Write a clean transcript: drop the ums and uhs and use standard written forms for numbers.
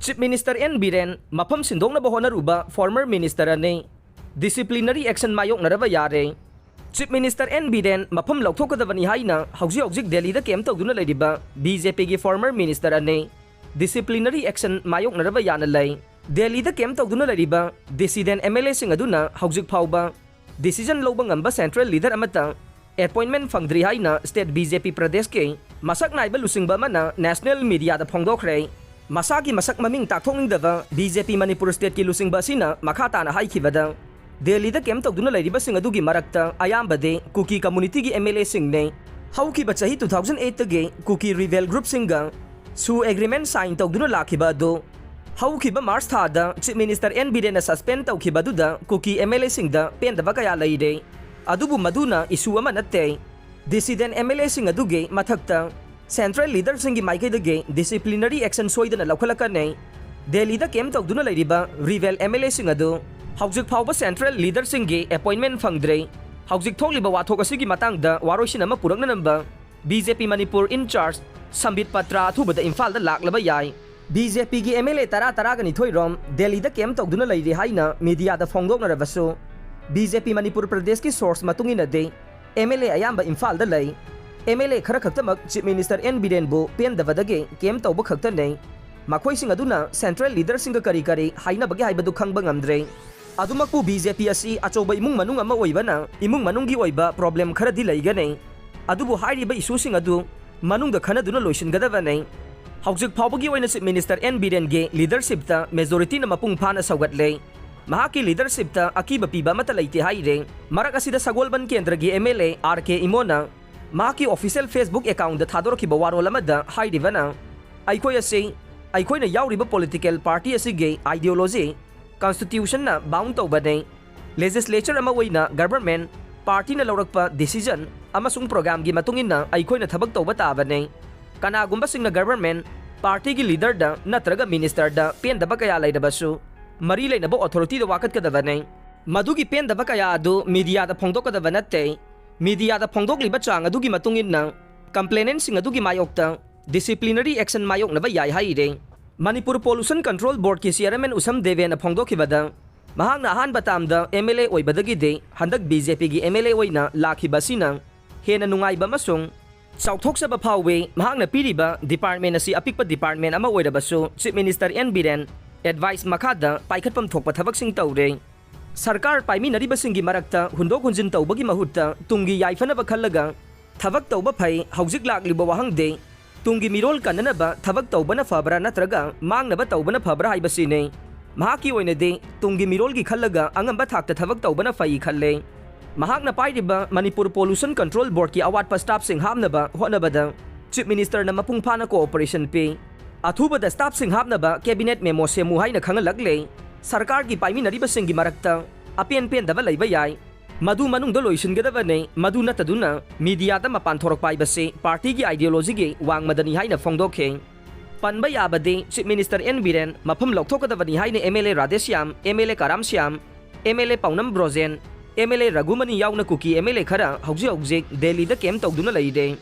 Chief Minister N. Biren, Mapham Sindoknaba Hotnaruba, former Minister ane. Disciplinary action Mayoknaraba Yari. Chief Minister N. Biren, Mapham Lautokadavani Haina, Hausi Delhi the Kem Togduna Ladiba, BJP former Minister ane. Disciplinary action Mayoknaraba Yanalay. Delhi the Kem Togduna Ladiba, Dissident MLA Singaduna, Hausi Pauba. Decision Lobangamba Central Leader Amata. Appointment Fangdri Haina, State BJP Pradesh K. Masak Naiba Lusingba Mana, National Media the Pongdokre. Masaki masak maming takthong dava BJP Manipur State ki lusingba sina makata na haikibada Delhi da kem togduna laiba sing adugi marakta ayamba de Kuki community gi MLA sing ne hauki bachahi 2008 ge Kuki Rebel Group singa su agreement sign togduna lakiba do hauki ba March tha da Chief Minister N. Biren na suspend tawkiba du da Kuki MLA sing da pendaba kaya laide adubu maduna isu ama natte dissident MLA sing aduge mathakta Central Leader Singi Maike the Disciplinary action soida na laukalaka ne Delhi da kem togduna laiba Rebel MLA singado Hauzik Pauba Central Leader Singi appointment fangdre Hauzik Tholiba Wathok asigi matang da warosin ama purak na namba BJP Manipur in charge Sambit Patra thuba da Imphal da laklaba yai BJP gi MLA tara gani thoirom Delhi da kem togduna lairi haina media da phongdok na rabaso BJP Manipur Pradesh ki source matungina de MLA ayamba Imphal da lai MLA khara khaktamak Chief Minister N. Biren bo pen davadage kem tawba khakta nei makhoi sing aduna Central Leader singa kari haina bagi haibadu khangba ngamdre adumakpu BJP asi achoba imung manung ama oibana imung manunggi oiba problem khara di laiga nei adubu hairiba issue sing adu manungda khana duna loisin gadaba nei hauzik phawbagi oina Chief Minister N. Biren ge leadership ta majority na mapung phana saugatle mahaki leadership ta akiba piba mata laite haire marak asida sagolban kendra ge MLA RK Imona Maki official Facebook account da thador ki bawaro lamada hai divana aikoi ase aikoi na yauriba political party asige ideology constitution na bound to bane legislature ama waina government party na laurakpa decision amasung program gi matungin na aikoi na thabak to bata bane kana gumba sing na government party gi leader da natraga minister da pen da bakaya lai da basu mari lai na bo authority da wakat ka da bane madugi pen da bakaya adu media da phongdok ka da banate Media da phongdok liba chang adugi matungin na complainant sing adugi mayokta disciplinary action mayoknaba yai haire Manipur Pollution Control Board ki chairman Usam Deve na phongdokibada mahangna ahan batam da MLA oibadagi de handak BJP gi MLA oina lakhiba sina hena nungaiba masung sauthoksa ba phawwe mahangna piriba department asi apikpa department ama oirabasu Chief Minister N. Biren advice makhada paikhatpam thokpa thabak sing tawre Sarkar paimi nariba singi marakta hundok hunjin tawbagi mahutta tungi yaifana bakhallaga thabak tawba phai hauzik lakliba wahang de tungi mirol kananaba thabak tawbana fabra natraga mangnaba tawbana fabra haibasine mahaki oina de tungi mirol gi khallaga angamba thakta thabak tawbana fai khalle mahakna pairiba Manipur Pollution Control Board ki awat pa staff sing hamnaba honabada Chief Minister na mapung phana cooperation pe athuba da staff sing hamnaba cabinet memo semu haina khangalagle Sarkar ki paimi nariba singi marakta apen daba laiba yai madu manung do loisin gadaba nei madu nataduna media da mapan thorok pai base party gi ideology gi wang madani haina phongdokhe panba yabade Chief Minister N. Biren Mapham lokthokadabani haina MLA Radeshyam MLA Karamsyam MLA Paunam Brozen MLA Ragumani yauna kuki MLA khara hauji Delhi da kem tawduna laide